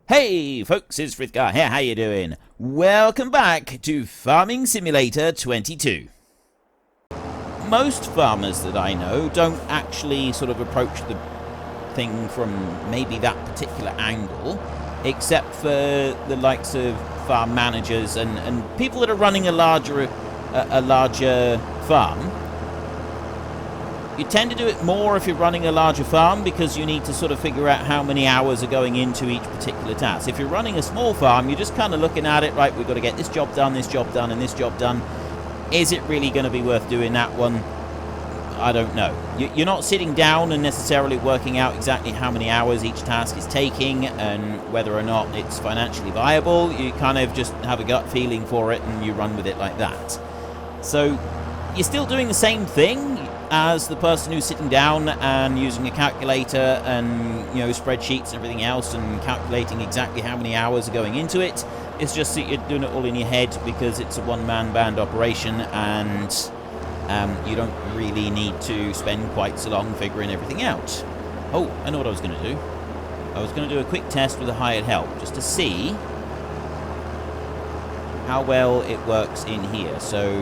Hey folks, it's Frithgar here, how you doing? Welcome back to Farming Simulator 22. Most farmers that I know don't actually sort of approach the thing from maybe that particular angle, except for the likes of farm managers and people that are running a larger farm. You tend to do it more if you're running a larger farm because you need to sort of figure out how many hours are going into each particular task. If you're running a small farm, you're just kind of looking at it, right, we've got to get this job done, and this job done. Is it really going to be worth doing that one? I don't know. You're not sitting down and necessarily working out exactly how many hours each task is taking and whether or not it's financially viable. You kind of just have a gut feeling for it and you run with it like that. So you're still doing the same thing as the person who's sitting down and using a calculator and, you know, spreadsheets and everything else and calculating exactly how many hours are going into it. It's just that you're doing it all in your head because it's a one-man band operation and you don't really need to spend quite so long figuring everything out. Oh, I know what I was going to do. I was going to do a quick test with a hired help just to see how well it works in here. So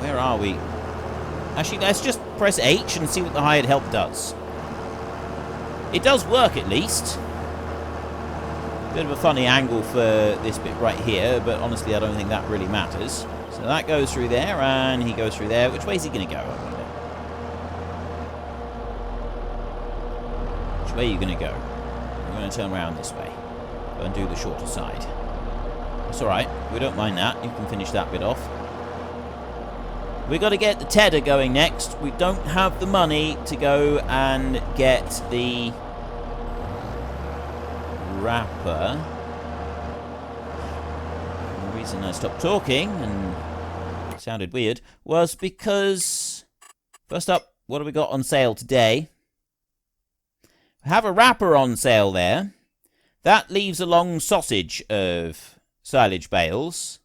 where are we? Actually, let's just press H and see what the hired help does. It does work, at least. Bit of a funny angle for this bit right here, but honestly, I don't think that really matters. So that goes through there, and he goes through there. Which way is he going to go, I wonder? Which way are you going to go? We're going to turn around this way. Go and do the shorter side. It's alright. We don't mind that. You can finish that bit off. We've got to get the tedder going next. We don't have the money to go and get the wrapper. The reason I stopped talking and it sounded weird was because, first up, what have we got on sale today? We have a wrapper on sale there. That leaves a long sausage of silage bales.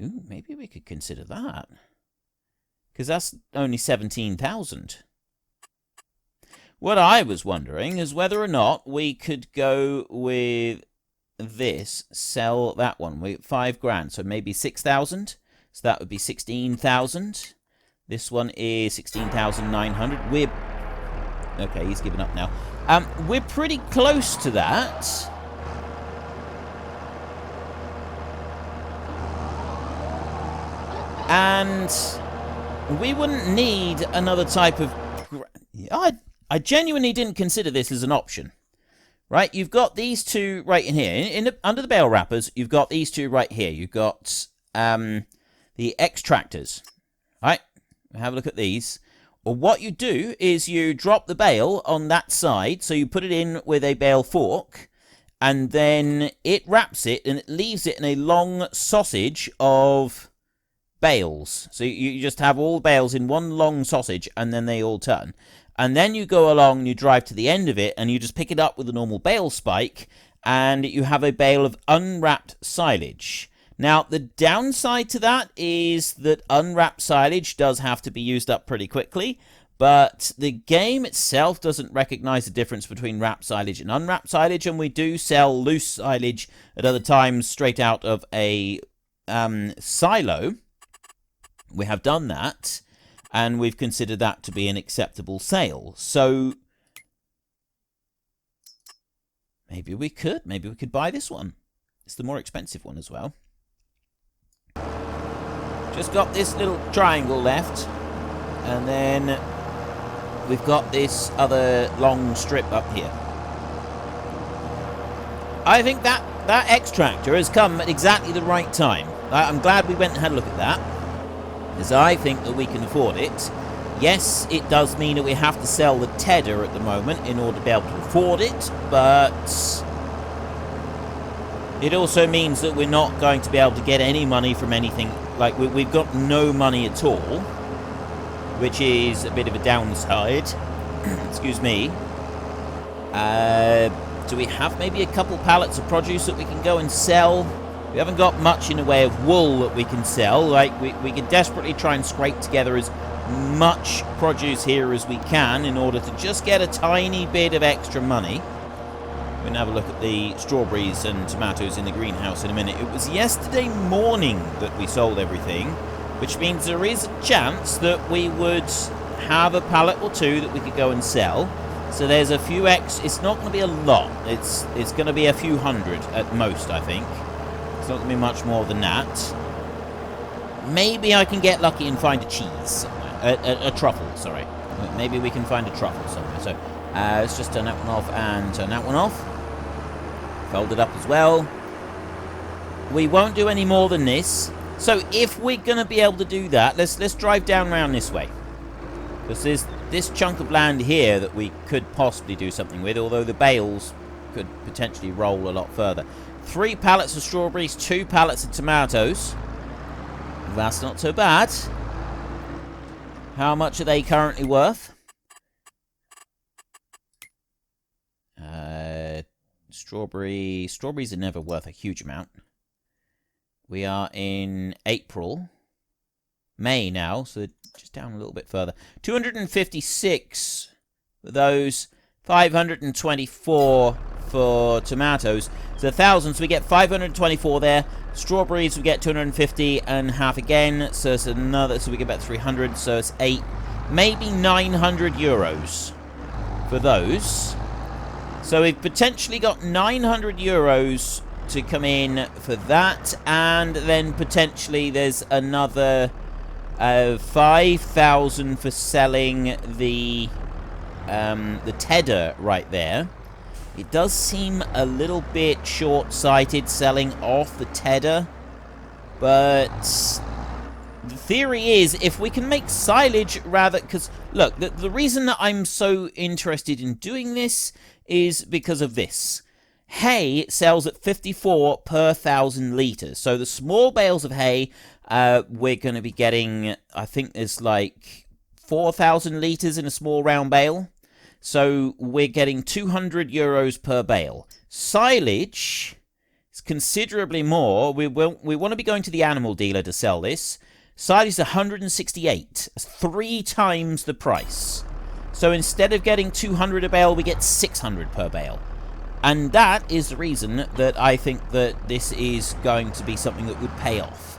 Ooh, maybe we could consider that. Because that's only 17,000. What I was wondering is whether or not we could go with this, sell that one. We 5 grand, so maybe 6,000. So that would be 16,000. This one is 16,900. We're... Okay, he's given up now. We're pretty close to that. And we wouldn't need another type of... I genuinely didn't consider this as an option. Right? You've got these two right in here. Under the bale wrappers, you've got these two right here. You've got the extractors. Right? Have a look at these. Well, what you do is you drop the bale on that side. So you put it in with a bale fork. And then it wraps it and it leaves it in a long sausage of... bales. So you just have all the bales in one long sausage and then they all turn. And then you go along and you drive to the end of it and you just pick it up with a normal bale spike and you have a bale of unwrapped silage. Now, the downside to that is that unwrapped silage does have to be used up pretty quickly, but the game itself doesn't recognize the difference between wrapped silage and unwrapped silage, and we do sell loose silage at other times straight out of a silo. We have done that, and we've considered that to be an acceptable sale. So maybe we could buy this one. It's the more expensive one as well. Just got this little triangle left, and then we've got this other long strip up here. I think that extractor has come at exactly the right time. I'm glad we went and had a look at that, because I think that we can afford it. Yes, it does mean that we have to sell the tedder at the moment in order to be able to afford it, but it also means that we're not going to be able to get any money from anything. Like, we've got no money at all, which is a bit of a downside. Excuse me. Do we have maybe a couple pallets of produce that we can go and sell? We haven't got much in the way of wool that we can sell. Like, we can desperately try and scrape together as much produce here as we can in order to just get a tiny bit of extra money. We're going to have a look at the strawberries and tomatoes in the greenhouse in a minute. It was yesterday morning that we sold everything, which means there is a chance that we would have a pallet or two that we could go and sell. So there's a few it's not going to be a lot. It's going to be a few hundred at most, I think. It's not going to be much more than that. Maybe I can get lucky and find a cheese somewhere. A truffle, sorry. Maybe we can find a truffle somewhere. So let's just turn that one off and turn that one off. Fold it up as well. We won't do any more than this. So if we're going to be able to do that, let's drive down around this way. Because there's this chunk of land here that we could possibly do something with, although the bales could potentially roll a lot further. 3 pallets of strawberries, 2 pallets of tomatoes. That's not so bad. How much are they currently worth? Strawberries are never worth a huge amount. We are in May now, so just down a little bit further. 256 for those, 524 for tomatoes. So 1,000, so we get 524 there. Strawberries, we get 250 and half again. So it's another, so we get about 300, so it's 8, maybe 900 euros for those. So we've potentially got 900 euros to come in for that, and then potentially there's another 5,000 for selling the tedder right there. It does seem a little bit short-sighted selling off the tedder, but the theory is if we can make silage rather, because look, the reason that I'm so interested in doing this is because of this. Hay sells at 54 per 1,000 litres. So the small bales of hay, we're going to be getting, I think there's like 4,000 litres in a small round bale. So we're getting 200 euros per bale. Silage is considerably more. We want to be going to the animal dealer to sell this. Silage is 168. That's 3 times the price. So instead of getting 200 a bale, we get 600 per bale. And that is the reason that I think that this is going to be something that would pay off.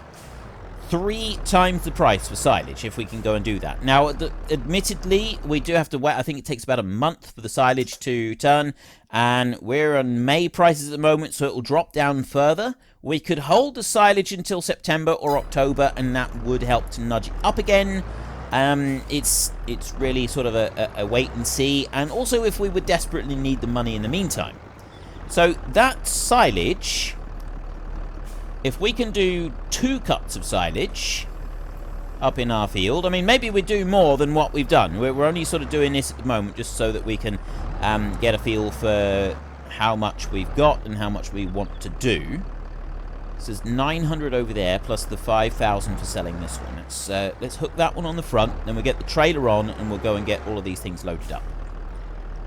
3 times the price for silage, if we can go and do that. Now, admittedly, we do have to wait. I think it takes about a month for the silage to turn. And we're on May prices at the moment, so it will drop down further. We could hold the silage until September or October, and that would help to nudge it up again. It's really sort of a wait and see. And also if we would desperately need the money in the meantime. So that silage, if we can do 2 cuts of silage up in our field, I mean, maybe we do more than what we've done. We're only sort of doing this at the moment just so that we can get a feel for how much we've got and how much we want to do. So there's 900 over there, plus the 5,000 for selling this one. Let's hook that one on the front, then we'll get the trailer on, and we'll go and get all of these things loaded up.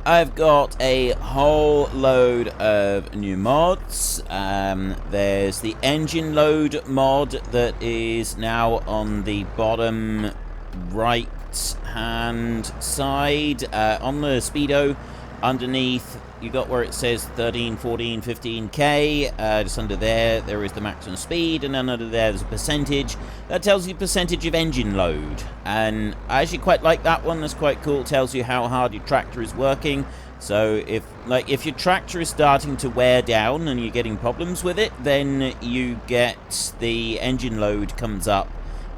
I've got a whole load of new mods. There's the engine load mod that is now on the bottom right-hand side. On the Speedo, underneath, you got where it says 13, 14, 15k. Just under there is the maximum speed, and then under there's a percentage. That tells you the percentage of engine load, and I actually quite like that one. That's quite cool. It tells you how hard your tractor is working. So if your tractor is starting to wear down and you're getting problems with it, then you get the engine load comes up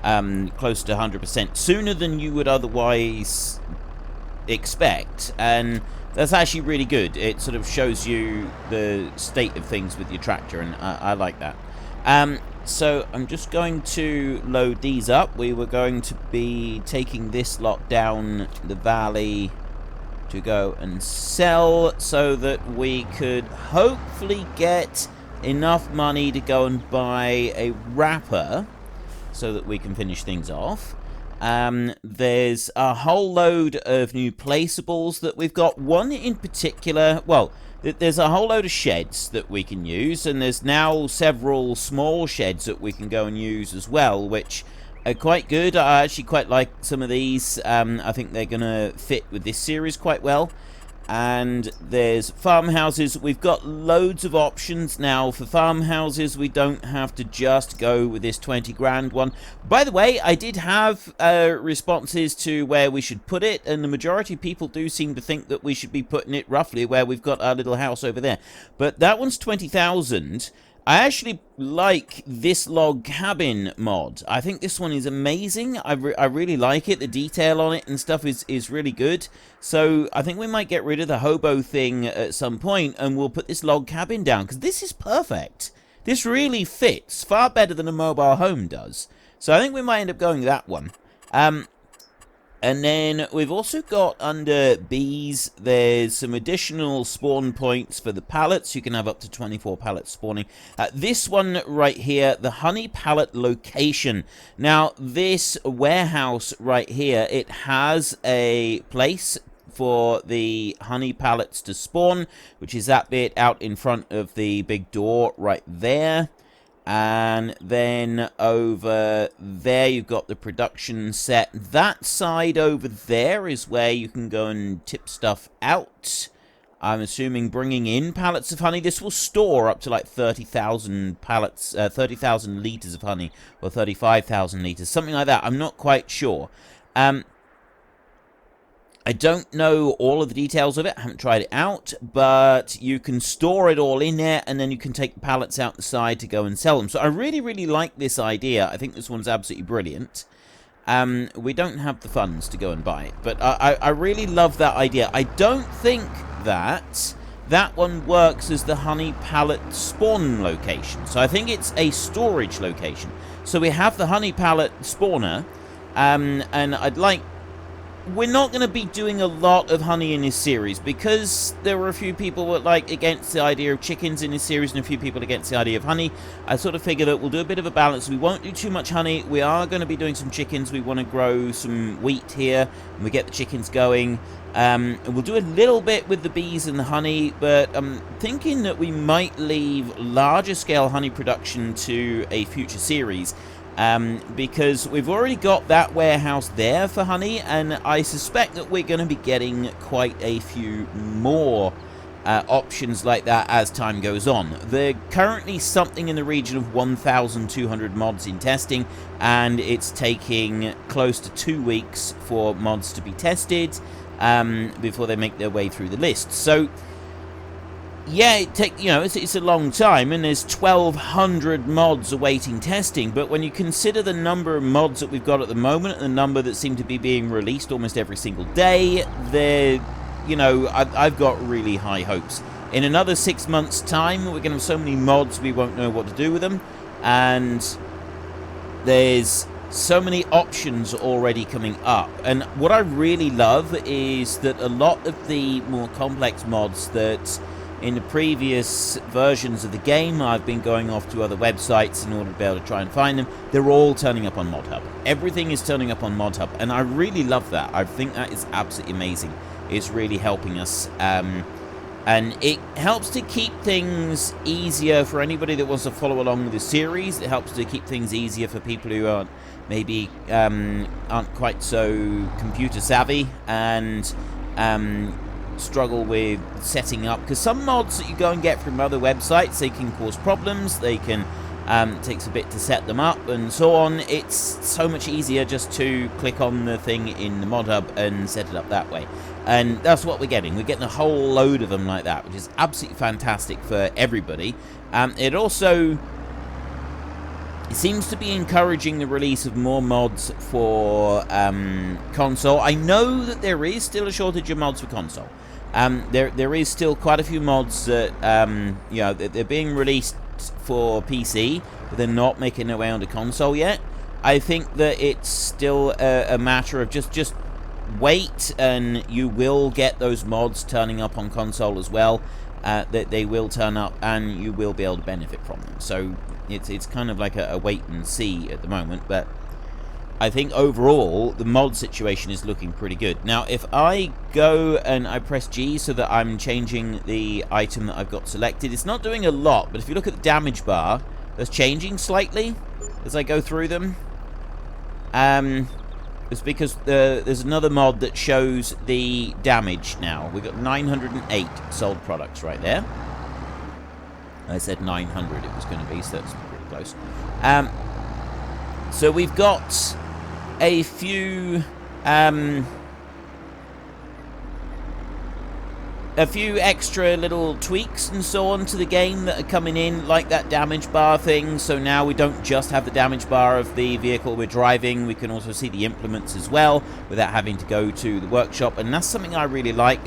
close to 100% sooner than you would otherwise expect, and that's actually really good. It sort of shows you the state of things with your tractor, and I like that. So I'm just going to load these up. We were going to be taking this lot down the valley to go and sell so that we could hopefully get enough money to go and buy a wrapper so that we can finish things off. There's a whole load of new placeables that we've got. One in particular, well, there's a whole load of sheds that we can use, and there's now several small sheds that we can go and use as well, which are quite good. I actually quite like some of these. I think they're going to fit with this series quite well. And there's farmhouses. We've got loads of options now for farmhouses. We don't have to just go with this 20 grand one. By the way, I did have responses to where we should put it, and the majority of people do seem to think that we should be putting it roughly where we've got our little house over there. But that one's 20,000. I actually like this log cabin mod. I think this one is amazing. I really like it. The detail on it and stuff is really good. So I think we might get rid of the hobo thing at some point, and we'll put this log cabin down, because this is perfect. This really fits far better than a mobile home does. So I think we might end up going that one. And then we've also got under bees, there's some additional spawn points for the pallets. You can have up to 24 pallets spawning. This one right here, the honey pallet location. Now, this warehouse right here, it has a place for the honey pallets to spawn, which is that bit out in front of the big door right there. And then over there you've got the production set. That side over there is where you can go and tip stuff out. I'm assuming bringing in pallets of honey. This will store up to like 30,000 pallets, 30,000 litres of honey, or 35,000 litres, something like that. I'm not quite sure. I don't know all of the details of it. I haven't tried it out, but you can store it all in there, and then you can take the pallets out the side to go and sell them. So I really, really like this idea. I think this one's absolutely brilliant. We don't have the funds to go and buy it, but I really love that idea. I don't think that one works as the honey pallet spawn location. So I think it's a storage location. So we have the honey pallet spawner, and I'd like... We're not going to be doing a lot of honey in this series, because there were a few people who were like against the idea of chickens in this series, and a few people against the idea of honey. I sort of figured that we'll do a bit of a balance. We won't do too much honey. We are going to be doing some chickens. We want to grow some wheat here, and we get the chickens going. And we'll do a little bit with the bees and the honey, but I'm thinking that we might leave larger scale honey production to a future series. Because we've already got that warehouse there for honey, and I suspect that we're going to be getting quite a few more options like that as time goes on. There are currently something in the region of 1,200 mods in testing, and it's taking close to 2 weeks for mods to be tested before they make their way through the list. So yeah, it's a long time, and there's 1,200 mods awaiting testing, but when you consider the number of mods that we've got at the moment, and the number that seem to be being released almost every single day, I've got really high hopes. In another 6 months' time, we're going to have so many mods we won't know what to do with them, and there's so many options already coming up. And what I really love is that a lot of the more complex mods that in the previous versions of the game I've been going off to other websites in order to be able to try and find them, they're all turning up on ModHub. Everything is turning up on ModHub, and I really love that. I think that is absolutely amazing. It's really helping us, and it helps to keep things easier for anybody that wants to follow along with the series. It helps to keep things easier for people who aren't maybe aren't quite so computer savvy and struggle with setting up, because some mods that you go and get from other websites, they can cause problems, they can it takes a bit to set them up and so on. It's so much easier just to click on the thing in the ModHub and set it up that way, and that's what we're getting. We're getting a whole load of them like that, which is absolutely fantastic for everybody. It also seems to be encouraging the release of more mods for console. I know that there is still a shortage of mods for console. There is still quite a few mods that they're being released for PC, but they're not making their way onto console yet. I think that it's still a matter of just wait, and you will get those mods turning up on console as well. That they will turn up, and you will be able to benefit from them. So it's kind of like a wait and see at the moment, but I think overall the mod situation is looking pretty good. Now, if I go and I press G so that I'm changing the item that I've got selected, it's not doing a lot, but if you look at the damage bar, that's changing slightly as I go through them. It's because there's another mod that shows the damage now. We've got 908 sold products right there. I said 900 it was going to be, so that's pretty close. So we've got a few extra little tweaks and so on to the game that are coming in, like that damage bar thing. So now we don't just have the damage bar of the vehicle we're driving, we can also see the implements as well without having to go to the workshop, and that's something I really like.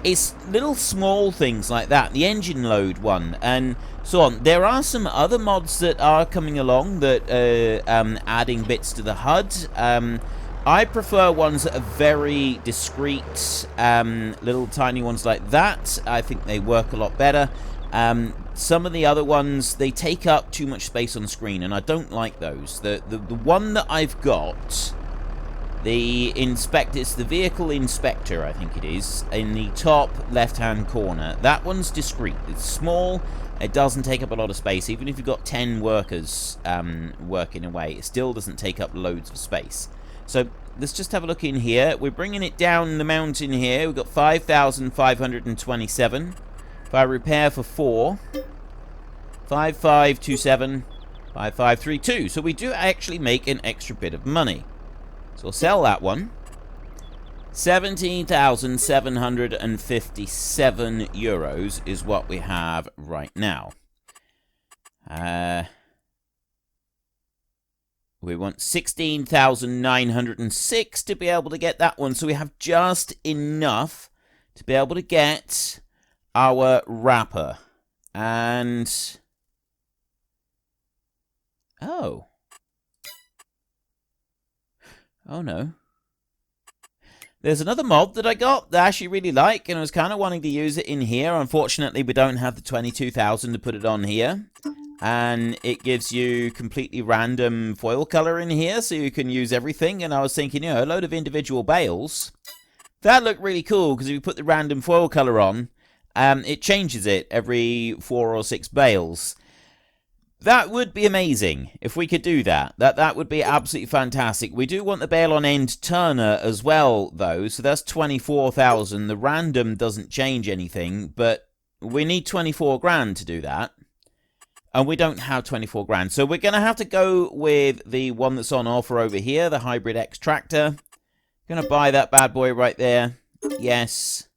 It's little small things like that, the engine load one and so on. There are some other mods that are coming along that are adding bits to the HUD. I prefer ones that are very discreet, little tiny ones like that. I think they work a lot better. Some of the other ones, they take up too much space on the screen, and I don't like those. The one that I've got, it's the vehicle inspector, I think it is, in the top left-hand corner. That one's discreet. It's small. It doesn't take up a lot of space. Even if you've got 10 workers working away, it still doesn't take up loads of space. So let's just have a look in here. We're bringing it down the mountain here. We've got 5,527. If I repair for 4, 5527, 5532. So we do actually make an extra bit of money. So we'll sell that one. 17,757 euros is what we have right now. We want 16,906 to be able to get that one. So we have just enough to be able to get our wrapper. And... oh no. There's another mod that I got that I actually really like, and I was kind of wanting to use it in here. Unfortunately, we don't have the 22,000 to put it on here. And it gives you completely random foil color in here, so you can use everything. And I was thinking, a load of individual bales. That looked really cool, because if you put the random foil color on, it changes it every 4 or 6 bales. That would be amazing if we could do that. That would be absolutely fantastic. We do want the bale on end turner as well, though. So that's 24,000. The random doesn't change anything, but we need 24 grand to do that. And we don't have 24 grand. So we're going to have to go with the one that's on offer over here, the Hybrid X tractor. Going to buy that bad boy right there. Yes.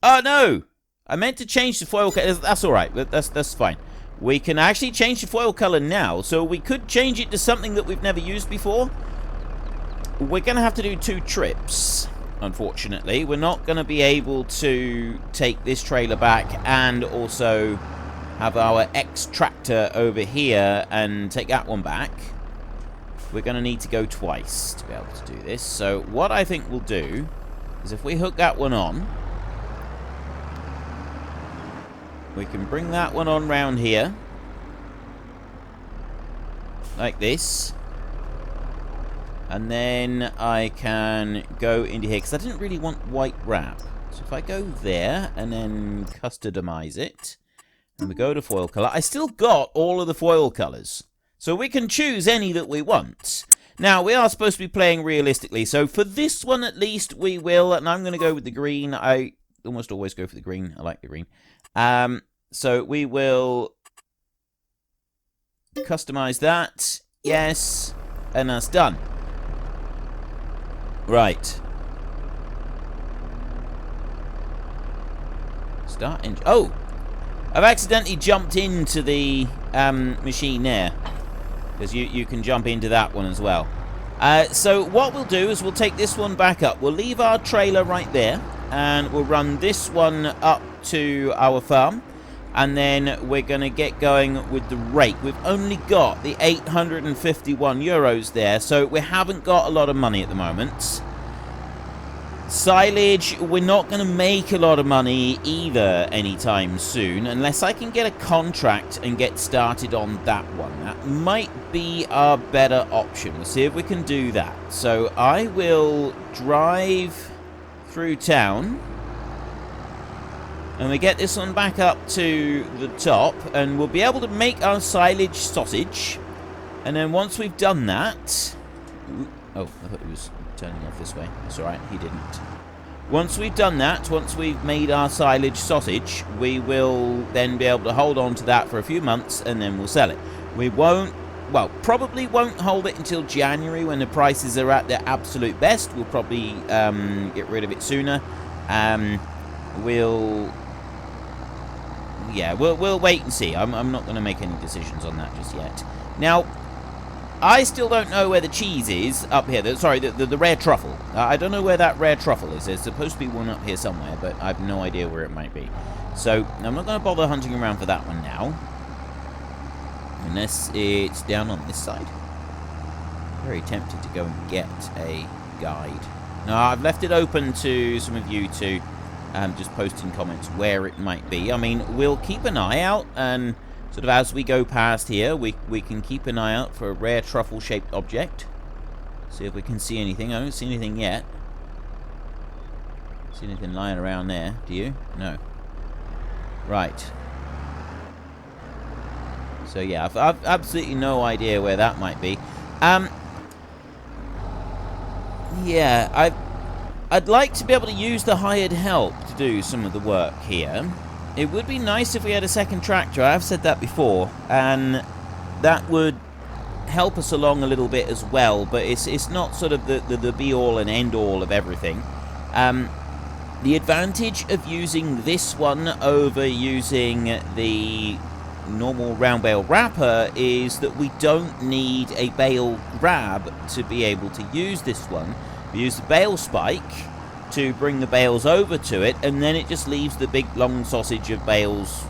Oh, no! I meant to change the foil color. That's all right. That's fine. We can actually change the foil color now, so we could change it to something that we've never used before. We're going to have to do 2 trips, unfortunately. We're not going to be able to take this trailer back and also have our X tractor over here and take that one back. We're going to need to go twice to be able to do this. So what I think we'll do is if we hook that one on, we can bring that one on round here. Like this. And then I can go into here, because I didn't really want white wrap. So if I go there and then customize it, and we go to foil color, I still got all of the foil colors. So we can choose any that we want. Now, we are supposed to be playing realistically, so for this one at least we will, and I'm going to go with the green. I almost always go for the green. I like the green. So we will customize that. Yes. And that's done. Right. Start engine. Oh! I've accidentally jumped into the machine there. Because you can jump into that one as well. So what we'll do is we'll take this one back up. We'll leave our trailer right there. And we'll run this one up to our farm. And then we're going to get going with the rake. We've only got the 851 euros there. So we haven't got a lot of money at the moment. Silage, we're not going to make a lot of money either anytime soon, unless I can get a contract and get started on that one. That might be our better option. We'll see if we can do that. So I will drive through town, and we get this one back up to the top, and we'll be able to make our silage sausage. And then once we've done that... Oh, I thought he was turning off this way. That's alright, he didn't. Once we've done that, once we've made our silage sausage, we will then be able to hold on to that for a few months, and then we'll sell it. We won't, well, probably won't hold it until January when the prices are at their absolute best. We'll probably get rid of it sooner. We'll wait and see. I'm not going to make any decisions on that just yet. Now, I still don't know where the cheese is up here. The rare truffle. I don't know where that rare truffle is. There's supposed to be one up here somewhere, but I have no idea where it might be. So, I'm not going to bother hunting around for that one now. Unless it's down on this side. Very tempted to go and get a guide. Now, I've left it open to some of you to just post in comments where it might be. I mean, we'll keep an eye out, and... sort of as we go past here, we can keep an eye out for a rare truffle-shaped object. See if we can see anything. I don't see anything yet. See anything lying around there? Do you? No. Right. So yeah, I've absolutely no idea where that might be. Yeah, I'd like to be able to use the hired help to do some of the work here. It would be nice if we had a second tractor. I have said that before, and that would help us along a little bit as well, but it's not sort of the be-all and end-all of everything. The advantage of using this one over using the normal round bale wrapper is that we don't need a bale grab to be able to use this one. We use the bale spike to bring the bales over to it, and then it just leaves the big long sausage of bales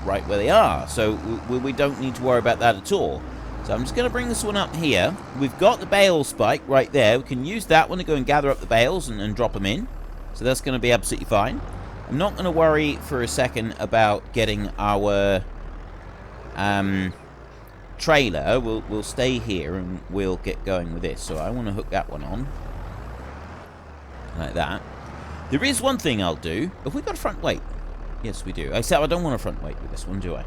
right where they are. So we don't need to worry about that at all. So I'm just going to bring this one up here. We've got the bale spike right there. We can use that one to go and gather up the bales and drop them in. So that's going to be absolutely fine. I'm not going to worry for a second about getting our trailer. We'll stay here and we'll get going with this. So I want to hook that one on. Like that. There is one thing I'll do. Have we got a front weight? Yes, we do. Except I don't want a front weight with this one, do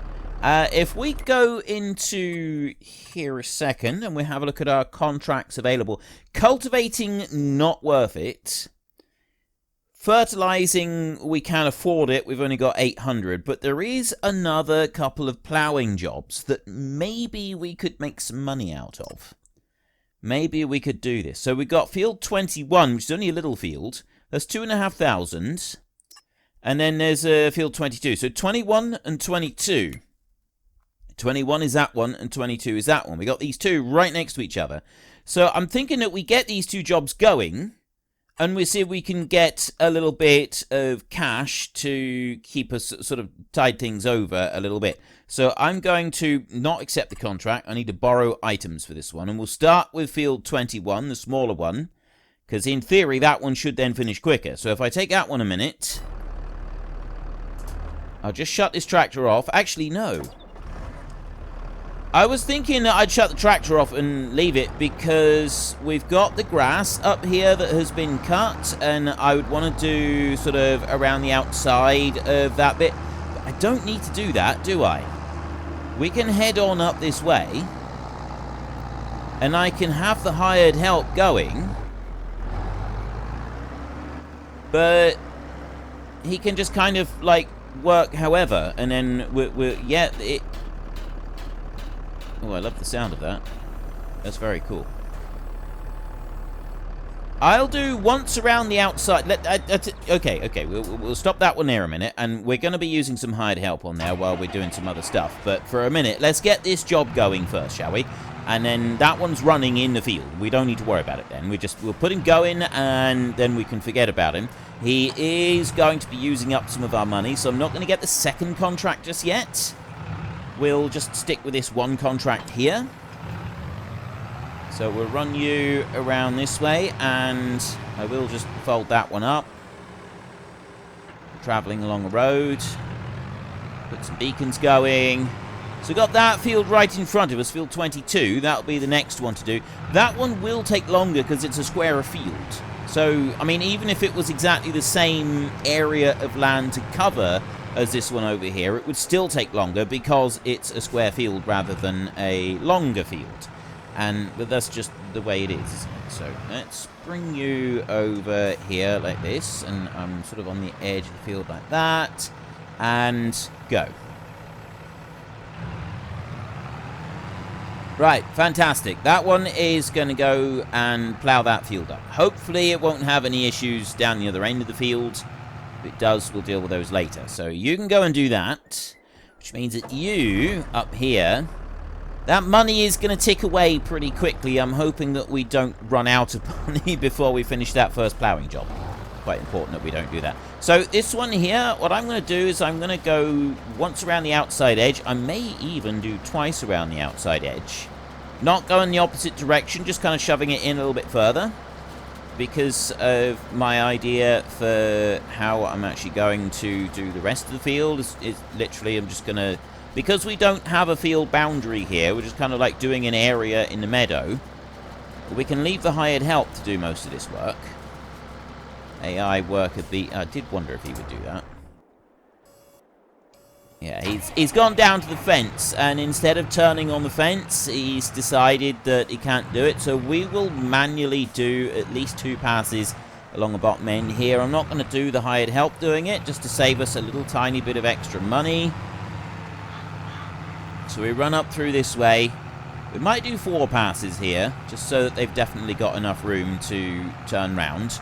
I? If we go into here a second and we have a look at our contracts available. Cultivating, not worth it. Fertilizing, we can afford it. We've only got 800. But there is another couple of ploughing jobs that maybe we could make some money out of. Maybe we could do this. So we've got field 21, which is only a little field. That's 2,500. And then there's field 22. So 21 and 22. 21 is that one, and 22 is that one. We got these two right next to each other. So I'm thinking that we get these two jobs going, and we see if we can get a little bit of cash to keep us sort of tide things over a little bit. So I'm going to not accept the contract. I need to borrow items for this one. And we'll start with field 21, the smaller one. Because in theory, that one should then finish quicker. So if I take that one a minute, I'll just shut this tractor off. Actually, no. I was thinking that I'd shut the tractor off and leave it because we've got the grass up here that has been cut. And I would want to do sort of around the outside of that bit. But I don't need to do that, do I? We can head on up this way, and I can have the hired help going, but he can just kind of like work however, and then yeah, it. Oh, I love the sound of that. That's very cool. I'll do once around the outside. Okay, we'll stop that one there a minute, and we're going to be using some hired help on there while we're doing some other stuff. But for a minute, let's get this job going first, shall we? And then that one's running in the field. We don't need to worry about it then. We'll put him going, and then we can forget about him. He is going to be using up some of our money, so I'm not going to get the second contract just yet. We'll just stick with this one contract here. So So we'll run you around this way, and I will just fold that one up. Travelling along a road. Put some beacons going. So we've got that field right in front of us, field 22. That'll be the next one to do. That one will take longer because it's a squarer field. So, I mean, even if it was exactly the same area of land to cover as this one over here, it would still take longer because it's a square field rather than a longer field. But that's just the way it is, isn't it? So let's bring you over here like this, and I'm sort of on the edge of the field like that, and go. Right, fantastic. That one is going to go and plough that field up. Hopefully it won't have any issues down the other end of the field. If it does, we'll deal with those later. So you can go and do that, which means that you, up here, that money is going to tick away pretty quickly. I'm hoping that we don't run out of money before we finish that first ploughing job. Quite important that we don't do that. So this one here, what I'm going to do is I'm going to go once around the outside edge. I may even do twice around the outside edge. Not go in the opposite direction, just kind of shoving it in a little bit further, because of my idea for how I'm actually going to do the rest of the field is literally I'm just going to, because we don't have a field boundary here, we're just kind of like doing an area in the meadow. We can leave the hired help to do most of this work. AI worker B. I did wonder if he would do that. Yeah, he's gone down to the fence, and instead of turning on the fence, he's decided that he can't do it. So we will manually do at least 2 passes along the bottom end here. I'm not going to do the hired help doing it, just to save us a little tiny bit of extra money. So we run up through this way. We might do 4 passes here, just so that they've definitely got enough room to turn round.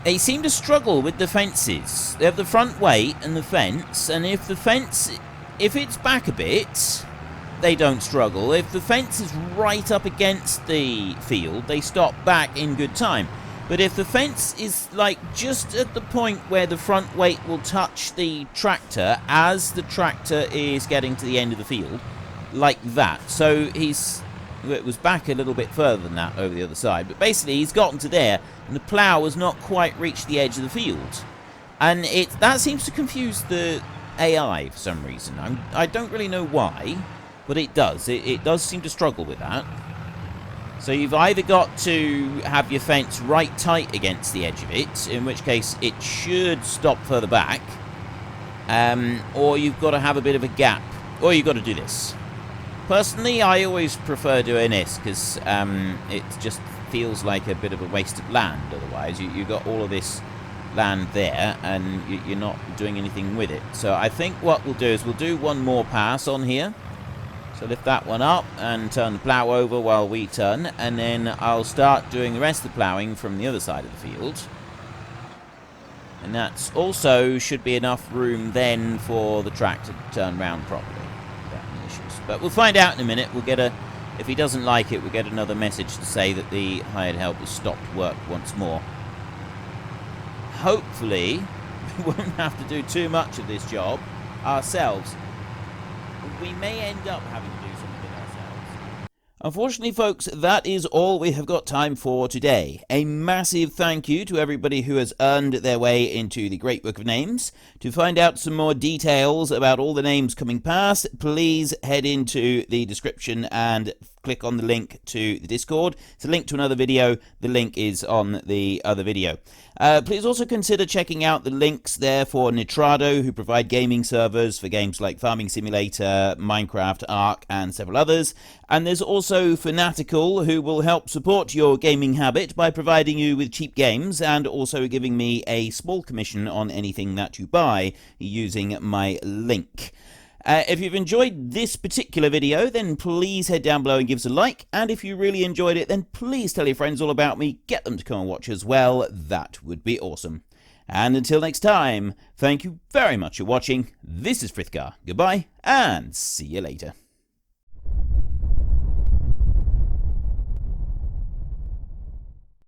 They seem to struggle with the fences. They have the front weight and the fence, and if it's back a bit, they don't struggle. If the fence is right up against the field, they stop back in good time. But if the fence is like just at the point where the front weight will touch the tractor as the tractor is getting to the end of the field, like that. So it was back a little bit further than that over the other side, but basically he's gotten to there, and the plough has not quite reached the edge of the field. And that seems to confuse the AI for some reason. I don't really know why, but it does. It does seem to struggle with that. So you've either got to have your fence right tight against the edge of it, in which case it should stop further back, or you've got to have a bit of a gap, or you've got to do this. Personally, I always prefer doing this, because it just feels like a bit of a waste of land otherwise. You've got all of this land there, and you're not doing anything with it. So I think what we'll do is we'll do one more pass on here. So lift that one up and turn the plough over while we turn, and then I'll start doing the rest of the ploughing from the other side of the field. And that's also should be enough room then for the tractor to turn round properly. But we'll find out in a minute. We'll get if he doesn't like it, we'll get another message to say that the hired help has stopped work once more. Hopefully, we won't have to do too much of this job ourselves. We may end up having to do some of it ourselves. Unfortunately, folks, that is all we have got time for today. A massive thank you to everybody who has earned their way into the Great Book of Names. To find out some more details about all the names coming past, please head into the description and click on the link to the Discord. It's a link to another video. The link is on the other video. Please also consider checking out the links there for Nitrado, who provide gaming servers for games like Farming Simulator, Minecraft, Ark, and several others. And there's also Fanatical, who will help support your gaming habit by providing you with cheap games and also giving me a small commission on anything that you buy using my link. If you've enjoyed this particular video, then please head down below and give us a like. And if you really enjoyed it, then please tell your friends all about me. Get them to come and watch as well. That would be awesome. And until next time, thank you very much for watching. This is Frithgar. Goodbye, and see you later.